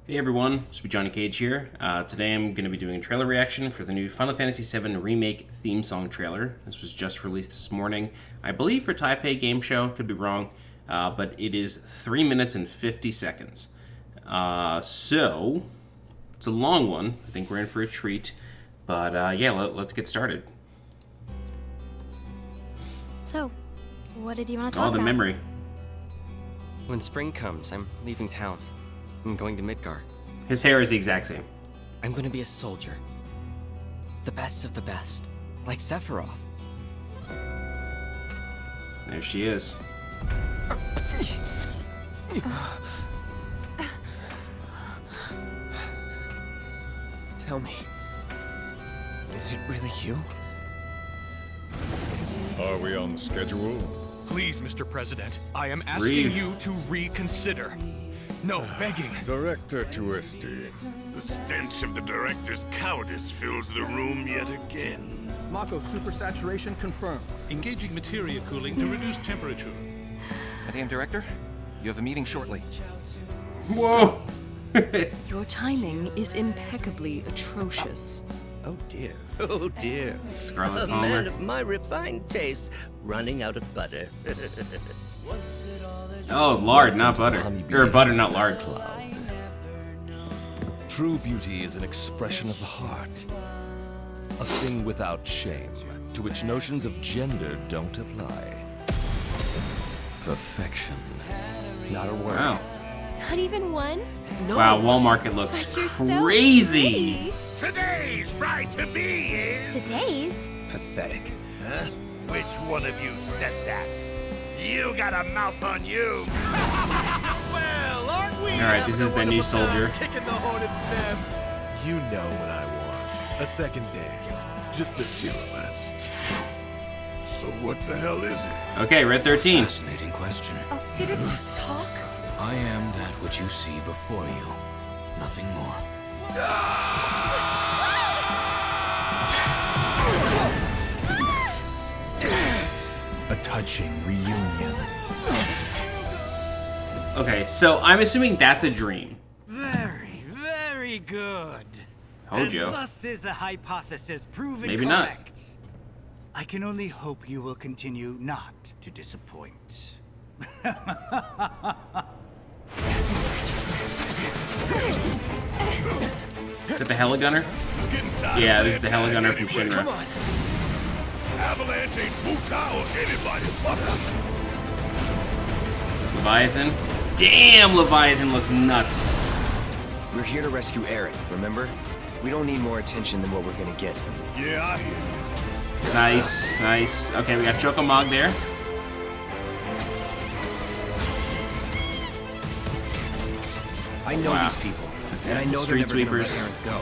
Hey everyone, SweetJohnnyCage here. Today I'm going to be doing a trailer reaction for the new Final Fantasy VII Remake theme song trailer. This was just released this morning, I believe for Taipei Game Show, could be wrong, but it is 3 minutes and 50 seconds. So, it's a long one. I think we're in for a treat, but yeah, let's get started. So, what did you want to talk about? Oh, the memory. When spring comes, I'm leaving town. I'm going to Midgar. His hair is the exact same. I'm going to be a soldier. The best of the best. Like Sephiroth. There she is. Tell me, is it really you? Are we on schedule? Please, Mr. President, I am asking Breathe. you to reconsider. No, begging. Director Twisty. The stench of the director's cowardice fills the room yet again. Mako supersaturation confirmed. Engaging materia cooling to reduce temperature. Madam Director, you have a meeting shortly. Whoa! Your timing is impeccably atrocious. Oh dear, oh dear. Scarlet A Palmer. man of my refined taste running out of butter. Oh, lard, not butter. Or butter, not lard. True beauty is an expression of the heart. A thing without shame, to which notions of gender don't apply. Perfection. Not a word. Wow. Not even one? Wow, Wall Market looks But you're so crazy. pretty. Today's bride to be is. Today's? Pathetic. Huh? Which one of you said that? You got a mouth on you. Well, aren't we? Alright, this is the new soldier. Kicking the hornet's nest. You know what I want. A second dance. Just the two of us. So what the hell is it? Okay, Red 13. Fascinating question. Oh, did it just talk? I am that which you see before you. Nothing more. A touching reunion. Okay, so I'm assuming that's a dream. Very, very good. Hojo. And thus is the hypothesis proven Maybe not. correct. I can only hope you will continue not to disappoint. Is that the Heligunner? It's getting tired. Yeah, this is the Heligunner from Shinra. Avalanche ain't Buta or anybody's fucker. Leviathan. Damn, Leviathan looks nuts. We're here to rescue Aerith, remember? We don't need more attention than what we're gonna get. Yeah, I hear you. Nice, nice. Okay, we got Chocomog there. I know Wow. these people, and I know Street they're never gonna let sweepers. Aerith go.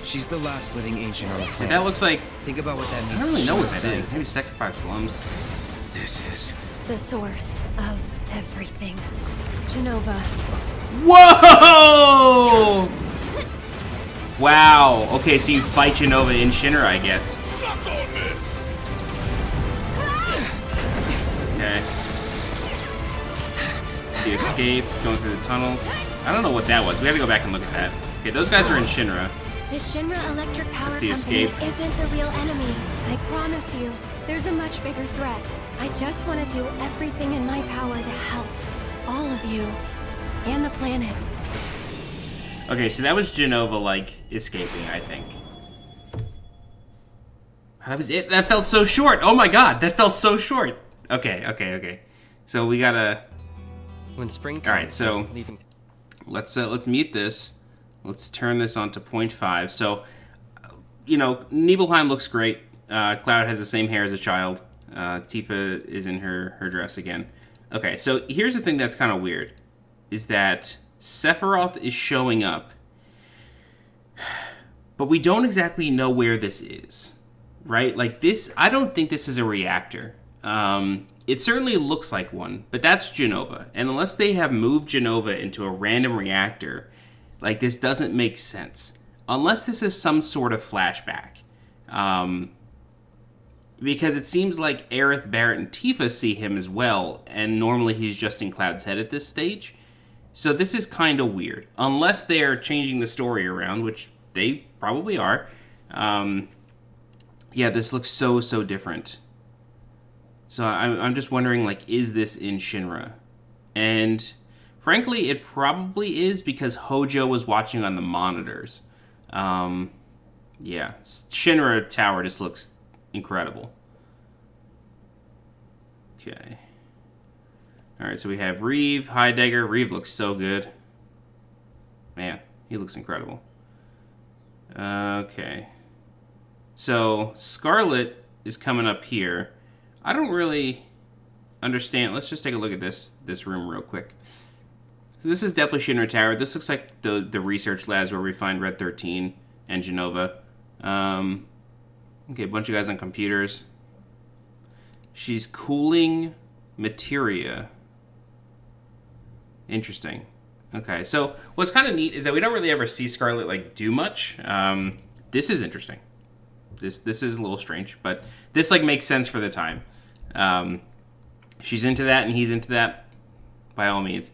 She's the last living ancient on the planet. That looks like... Think about what that means. I don't really to know what Shinra's that is. Maybe scientists. Sector 5 slums. This is The source of everything. Jenova. Whoa! Wow. Okay, so you fight Jenova in Shinra, I guess. Suck on this. Okay. The escape, going through the tunnels. I don't know what that was. We have to go back and look at that. Okay, those guys are in Shinra. The Shinra Electric Power That's the Company escape. isn't the real enemy. I promise you. There's a much bigger threat. I just want to do everything in my power to help. All of you. And the planet. Okay, so that was Jenova, like, escaping, I think. That was it? That felt so short! Oh my god, that felt so short! Okay. So we gotta... When spring comes, Alright, so... I'm leaving. Let's mute this. Let's turn this on to 0.5. So, you know, Nibelheim looks great. Cloud has the same hair as a child. Tifa is in her dress again. Okay, so here's the thing that's kind of weird. Is that Sephiroth is showing up. But we don't exactly know where this is. Right? Like this, I don't think this is a reactor. It certainly looks like one, but that's Jenova. And unless they have moved Jenova into a random reactor, like this doesn't make sense. Unless this is some sort of flashback. Because it seems like Aerith, Barrett, and Tifa see him as well, and normally he's just in Cloud's head at this stage. So this is kind of weird. Unless they're changing the story around, which they probably are. Yeah, this looks so different. So I'm just wondering, like, is this in Shinra? And frankly, it probably is because Hojo was watching on the monitors. Yeah, Shinra Tower just looks incredible. Okay. Alright, so we have Reeve, Heidegger. Reeve looks so good. Man, he looks incredible. Okay. So, Scarlet is coming up here. I don't really understand. Let's just take a look at this room real quick. So this is definitely Shinra Tower. This looks like the research labs where we find Red 13 and Jenova. Okay, a bunch of guys on computers. She's cooling materia. Interesting. Okay, so what's kind of neat is that we don't really ever see Scarlet like do much. This is interesting. This is a little strange, but this like makes sense for the time. She's into that and he's into that, by all means.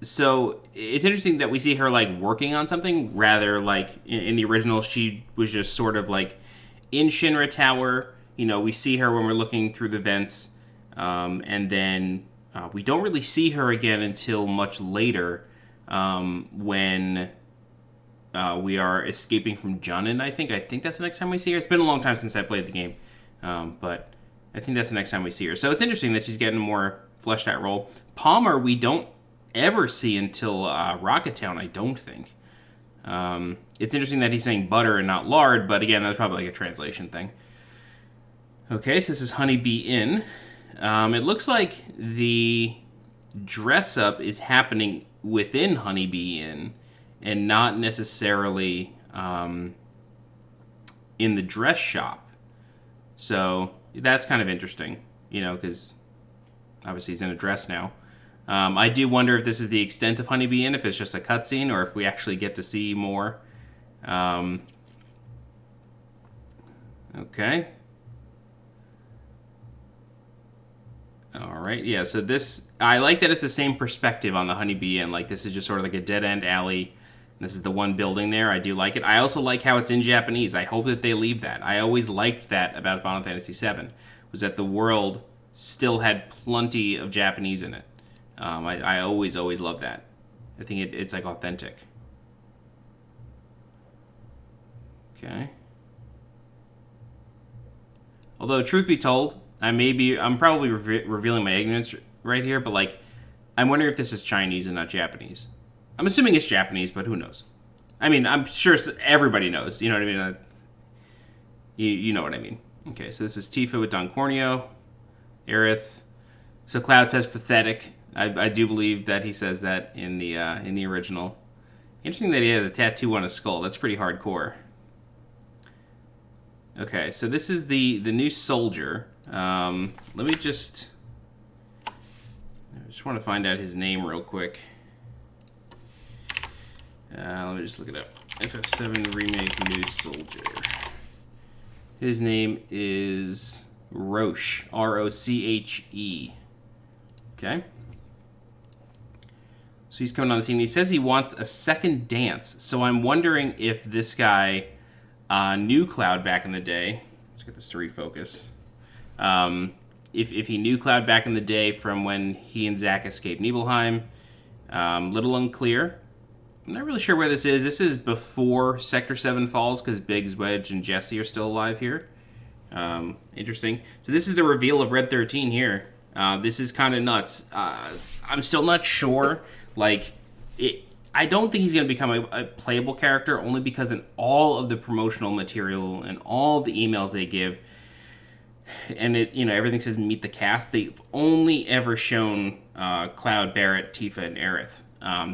So it's interesting that we see her like working on something rather like in the original she was just sort of like in Shinra Tower. You know, we see her when we're looking through the vents, and then we don't really see her again until much later when we are escaping from Junin, I think. I think that's the next time we see her. It's been a long time since I played the game, but I think that's the next time we see her. So it's interesting that she's getting a more fleshed out role. Palmer, we don't ever see until Rocket Town, I don't think. It's interesting that he's saying butter and not lard, but again, that's probably like a translation thing. Okay, so this is Honeybee Inn. It looks like the dress-up is happening within Honeybee Inn and not necessarily in the dress shop. So that's kind of interesting, you know, because obviously he's in a dress now. I do wonder if this is the extent of Honeybee Inn, if it's just a cutscene, or if we actually get to see more. Okay. Alright, yeah, so this... I like that it's the same perspective on the Honeybee Inn. Like, this is just sort of like a dead-end alley. This is the one building there. I do like it. I also like how it's in Japanese. I hope that they leave that. I always liked that about Final Fantasy VII, was that the world still had plenty of Japanese in it. I always loved that. I think it's like authentic. Okay. Although, truth be told, I'm probably revealing my ignorance right here, but like, I'm wondering if this is Chinese and not Japanese. I'm assuming it's Japanese, but who knows? I mean, I'm sure everybody knows. You know what I mean? You know what I mean. Okay, so this is Tifa with Don Corneo, Aerith. So Cloud says pathetic. I do believe that he says that in the original. Interesting that he has a tattoo on his skull. That's pretty hardcore. Okay, so this is the new soldier. Let me just... I just want to find out his name real quick. Let me just look it up. FF7 Remake New Soldier. His name is Roche. R-O-C-H-E. Okay. So he's coming on the scene. He says he wants a second dance. So I'm wondering if this guy knew Cloud back in the day. Let's get this to refocus. If he knew Cloud back in the day from when he and Zack escaped Nibelheim. Little unclear. I'm not really sure where this is. This is before Sector 7 falls because Biggs, Wedge, and Jesse are still alive here. Interesting. So this is the reveal of Red 13 here. This is kind of nuts. I'm still not sure. Like, I don't think he's going to become a playable character only because in all of the promotional material and all of the emails they give, and everything says meet the cast, they've only ever shown Cloud, Barrett, Tifa, and Aerith.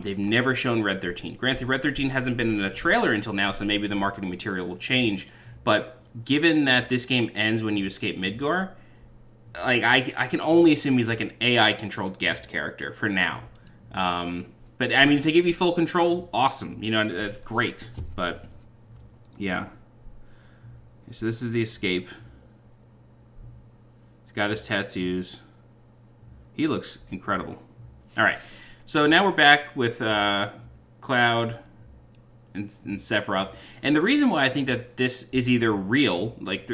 They've never shown Red 13. Granted, Red 13 hasn't been in a trailer until now, so maybe the marketing material will change. But given that this game ends when you escape Midgar, like I can only assume he's like an AI-controlled guest character for now. But I mean, if they give you full control, awesome. Great. But yeah. So this is the escape. He's got his tattoos. He looks incredible. All right. So now we're back with Cloud and Sephiroth. And the reason why I think that this is either real, like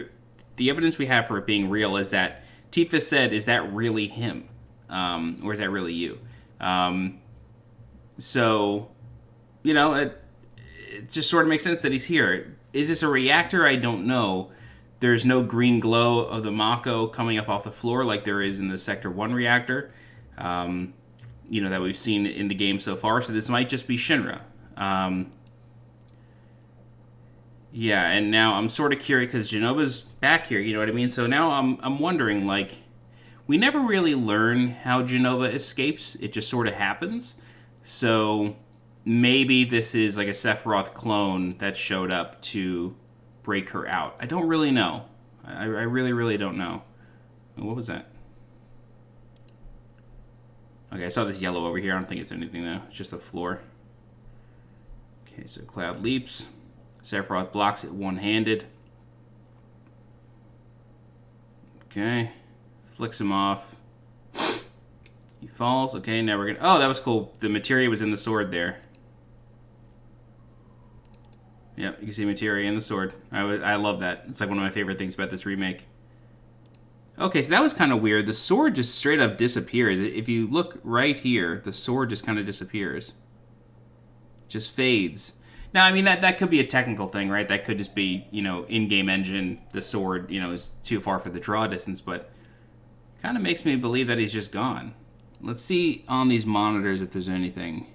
the evidence we have for it being real is that Tifa said, is that really him? Or is that really you? So, you know, it just sort of makes sense that he's here. Is this a reactor? I don't know. There's no green glow of the Mako coming up off the floor like there is in the Sector 1 reactor, you know, that we've seen in the game so far. So this might just be Shinra. Yeah, and now I'm sort of curious because Jenova's back here, you know what I mean? So now I'm wondering, like, we never really learn how Jenova escapes. It just sort of happens. So maybe this is like a Sephiroth clone that showed up to break her out. I don't really know. I really, really don't know. What was that? Okay, I saw this yellow over here. I don't think it's anything, though. It's just the floor. Okay, so Cloud leaps. Sephiroth blocks it one-handed. Okay. Flicks him off. He falls. Okay, now we're gonna... Oh, that was cool. The materia was in the sword there. Yep, you can see materia in the sword. I love that. It's like one of my favorite things about this remake. Okay, so that was kind of weird. The sword just straight up disappears. If you look right here, the sword just kind of disappears. Just fades. Now, I mean, that could be a technical thing, right? That could just be, you know, in-game engine, the sword, you know, is too far for the draw distance, but kind of makes me believe that he's just gone. Let's see on these monitors if there's anything.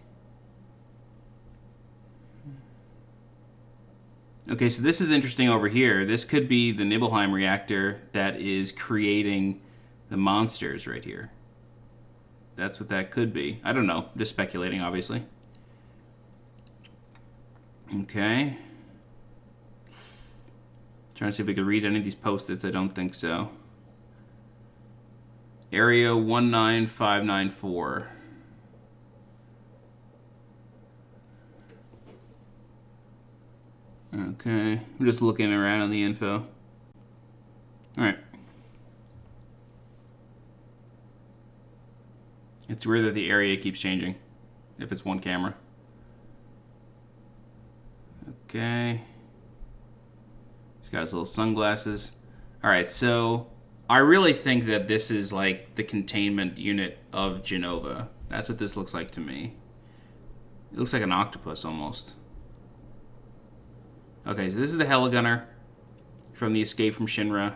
Okay, so this is interesting over here. This could be the Nibelheim reactor that is creating the monsters right here. That's what that could be. I don't know. Just speculating, obviously. Okay. Trying to see if we could read any of these post-its. I don't think so. Area 19594. Okay. I'm just looking around on the info. Alright. It's weird that the area keeps changing. If it's one camera. Okay. He's got his little sunglasses. Alright, so I really think that this is like the containment unit of Jenova. That's what this looks like to me. It looks like an octopus almost. Okay, so this is the Heligunner from the Escape from Shinra.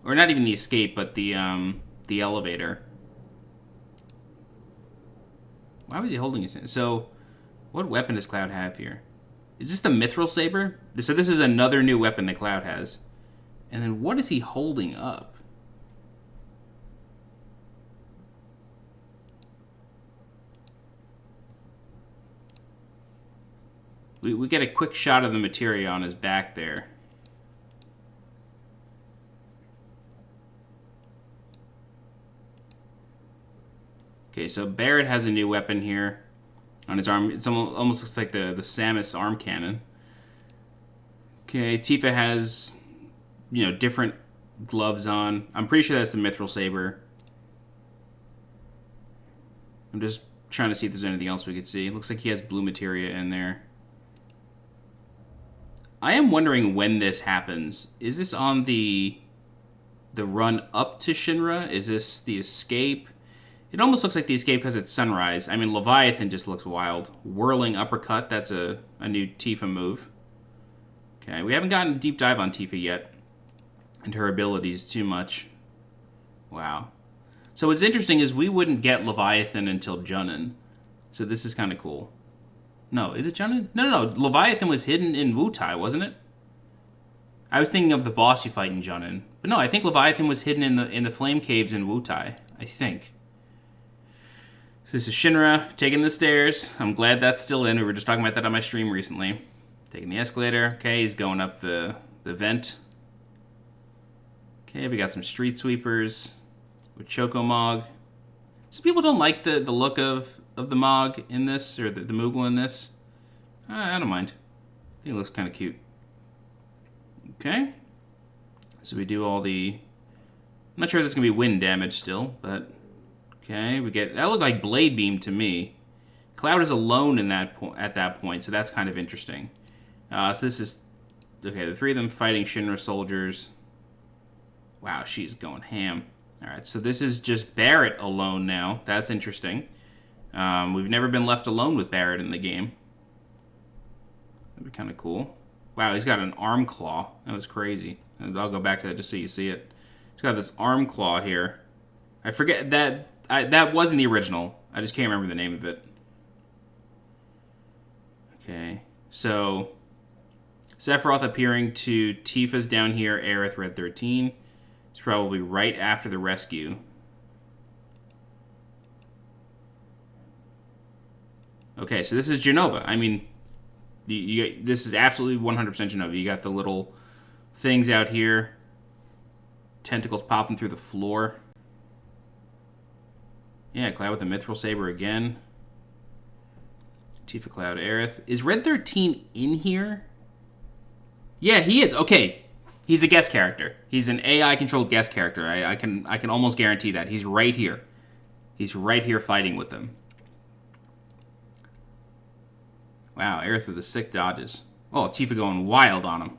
Or not even the Escape, but the elevator. Why was he holding his hand? So, what weapon does Cloud have here? Is this the Mithril Saber? So this is another new weapon that Cloud has. And then what is he holding up? We get a quick shot of the materia on his back there. Okay, so Barrett has a new weapon here on his arm. It almost looks like the Samus arm cannon. Okay, Tifa has, you know, different gloves on. I'm pretty sure that's the Mithril Saber. I'm just trying to see if there's anything else we could see. It looks like he has blue materia in there. I am wondering when this happens. Is this on the run up to Shinra? Is this the escape? It almost looks like the escape because it's sunrise. I mean, Leviathan just looks wild. Whirling uppercut, that's a new Tifa move. Okay, we haven't gotten a deep dive on Tifa yet. And her abilities too much. Wow. So what's interesting is we wouldn't get Leviathan until Junin. So this is kind of cool. No, is it Junin? No. Leviathan was hidden in Wutai, wasn't it? I was thinking of the boss you fight in Junin. But no, I think Leviathan was hidden in the flame caves in Wutai. I think. So this is Shinra taking the stairs. I'm glad that's still in. We were just talking about that on my stream recently. Taking the escalator. Okay, he's going up the vent. Okay, we got some street sweepers with Choco-Mog. Some people don't like the look of the Mog in this, or the Moogle in this. I don't mind. I think it looks kind of cute. Okay. So we do all the... I'm not sure if there's going to be wind damage still, but Okay, we get... That looked like Blade Beam to me. Cloud is alone in that at that point, so that's kind of interesting. So this is... Okay, the three of them fighting Shinra soldiers. Wow, she's going ham. Alright, so this is just Barrett alone now. That's interesting. We've never been left alone with Barrett in the game. That'd be kind of cool. Wow, he's got an arm claw. That was crazy. I'll go back to that just so you see it. He's got this arm claw here. I forget that... that wasn't the original. I just can't remember the name of it. Okay, so... Sephiroth appearing to Tifa's down here, Aerith, Red 13. It's probably right after the rescue. Okay, so this is Jenova. I mean, this is absolutely 100% Jenova. You got the little things out here. Tentacles popping through the floor. Yeah, Cloud with the Mithril Saber again. Tifa, Cloud, Aerith. Is Red 13 in here? Yeah, he is. Okay, he's a guest character. He's an AI-controlled guest character. I can almost guarantee that. He's right here. He's right here fighting with them. Wow, Aerith with the sick dodges. Oh, Tifa going wild on him.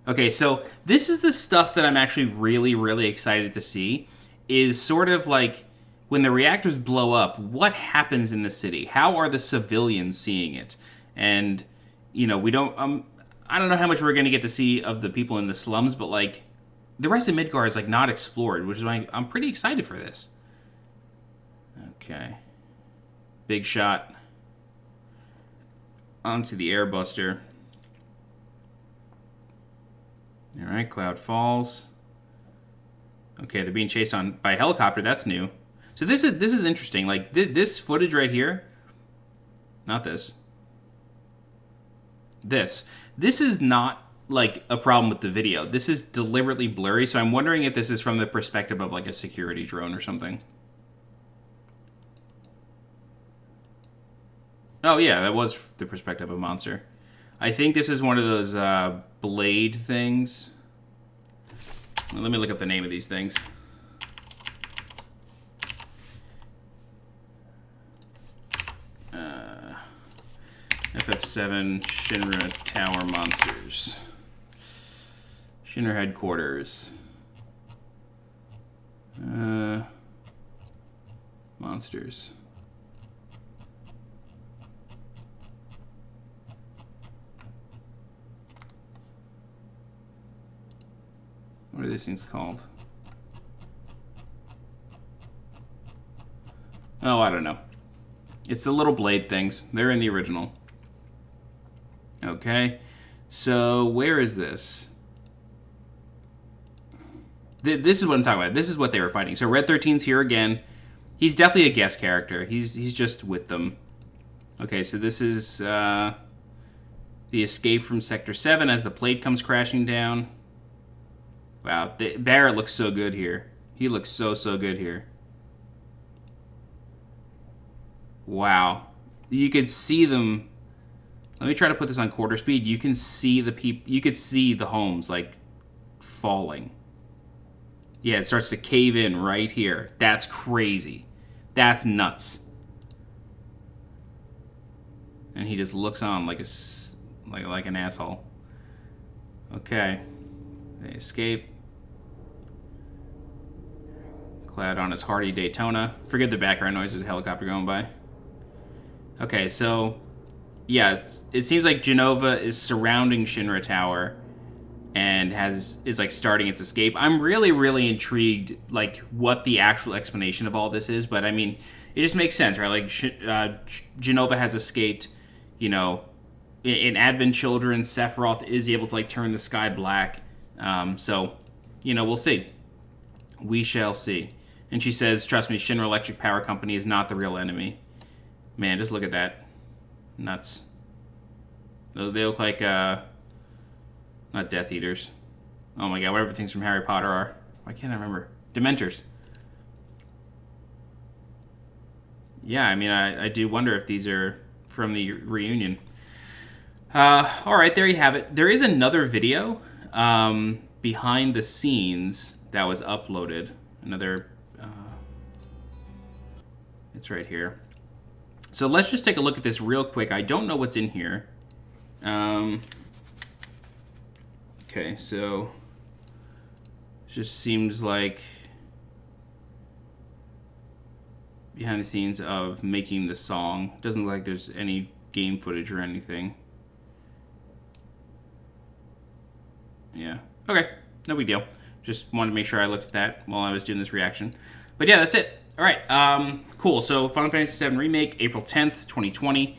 Okay, so this is the stuff that I'm actually really, really excited to see. Is sort of like, when the reactors blow up, what happens in the city? How are the civilians seeing it? And, you know, we don't... I don't know how much we're going to get to see of the people in the slums, but, like, the rest of Midgar is, like, not explored, which is why I'm pretty excited for this. Okay. Big shot. Onto the airbuster. Alright, Cloud falls. Okay, they're being chased by a helicopter. That's new. So this is interesting. Like, this footage right here... Not this. This is not, like, a problem with the video. This is deliberately blurry, so I'm wondering if this is from the perspective of, like, a security drone or something. Oh, yeah, that was the perspective of a monster. I think this is one of those, blade things. Well, let me look up the name of these things. FF7 Shinra Tower Monsters. Shinra Headquarters. Monsters. What are these things called? Oh, I don't know. It's the little blade things. They're in the original. Okay, so where is this? This is what I'm talking about. This is what they were fighting. So Red 13's here again. He's definitely a guest character. He's just with them. Okay, so this is the escape from Sector 7 as the plate comes crashing down. Wow, Barrett looks so good here. He looks so good here. Wow, you could see them. Let me try to put this on quarter speed. You can see the people. You could see the homes like falling. Yeah, it starts to cave in right here. That's crazy. That's nuts. And he just looks on like an asshole. Okay, they escape. Cloud on his Hardy Daytona. Forget the background noise. There's a helicopter going by. Okay, so. Yeah, it seems like Jenova is surrounding Shinra Tower and is like starting its escape. I'm really intrigued like what the actual explanation of all this is, but I mean, it just makes sense, right? Like Jenova has escaped, you know, in Advent Children, Sephiroth is able to like turn the sky black. So, you know, we'll see. We shall see. And she says, trust me, Shinra Electric Power Company is not the real enemy. Man, just look at that. Nuts. They look like, not Death Eaters. Oh my god, whatever things from Harry Potter are. Why can't I remember? Dementors. Yeah, I mean, I do wonder if these are from the reunion. Alright, there you have it. There is another video behind the scenes that was uploaded. Another It's right here. So let's just take a look at this real quick. I don't know what's in here. Okay, so it just seems like behind the scenes of making the song. Doesn't look like there's any game footage or anything. Yeah. Okay. No big deal. Just wanted to make sure I looked at that while I was doing this reaction. But yeah, that's it. All right. Cool. So Final Fantasy VII Remake, April 10th, 2020.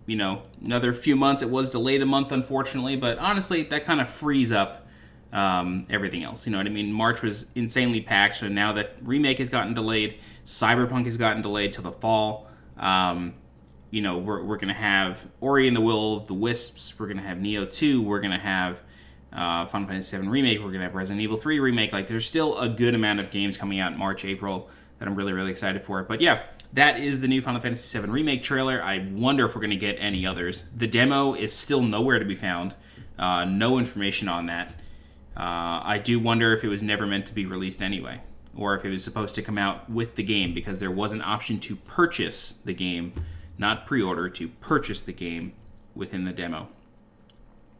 You know, another few months. It was delayed a month, unfortunately. But honestly, that kind of frees up everything else. You know what I mean? March was insanely packed. So now that Remake has gotten delayed, Cyberpunk has gotten delayed till the fall. You know, we're going to have Ori and the Will of the Wisps. We're going to have Nioh 2. We're going to have Final Fantasy VII Remake. We're going to have Resident Evil 3 Remake. Like, there's still a good amount of games coming out in March, April that I'm really, really excited for. But yeah, that is the new Final Fantasy VII Remake trailer. I wonder if we're going to get any others. The demo is still nowhere to be found. No information on that. I do wonder if it was never meant to be released anyway, or if it was supposed to come out with the game, because there was an option to purchase the game, not pre-order, to purchase the game within the demo.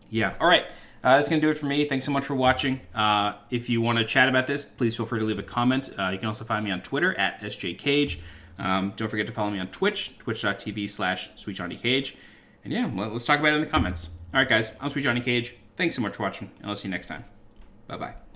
Yeah, all right. That's going to do it for me. Thanks so much for watching. If you want to chat about this, please feel free to leave a comment. You can also find me on Twitter at SJCage. Don't forget to follow me on Twitch, twitch.tv/SweetJohnnyCage. And yeah, let's talk about it in the comments. All right, guys, I'm SweetJohnnyCage. Thanks so much for watching, and I'll see you next time. Bye-bye.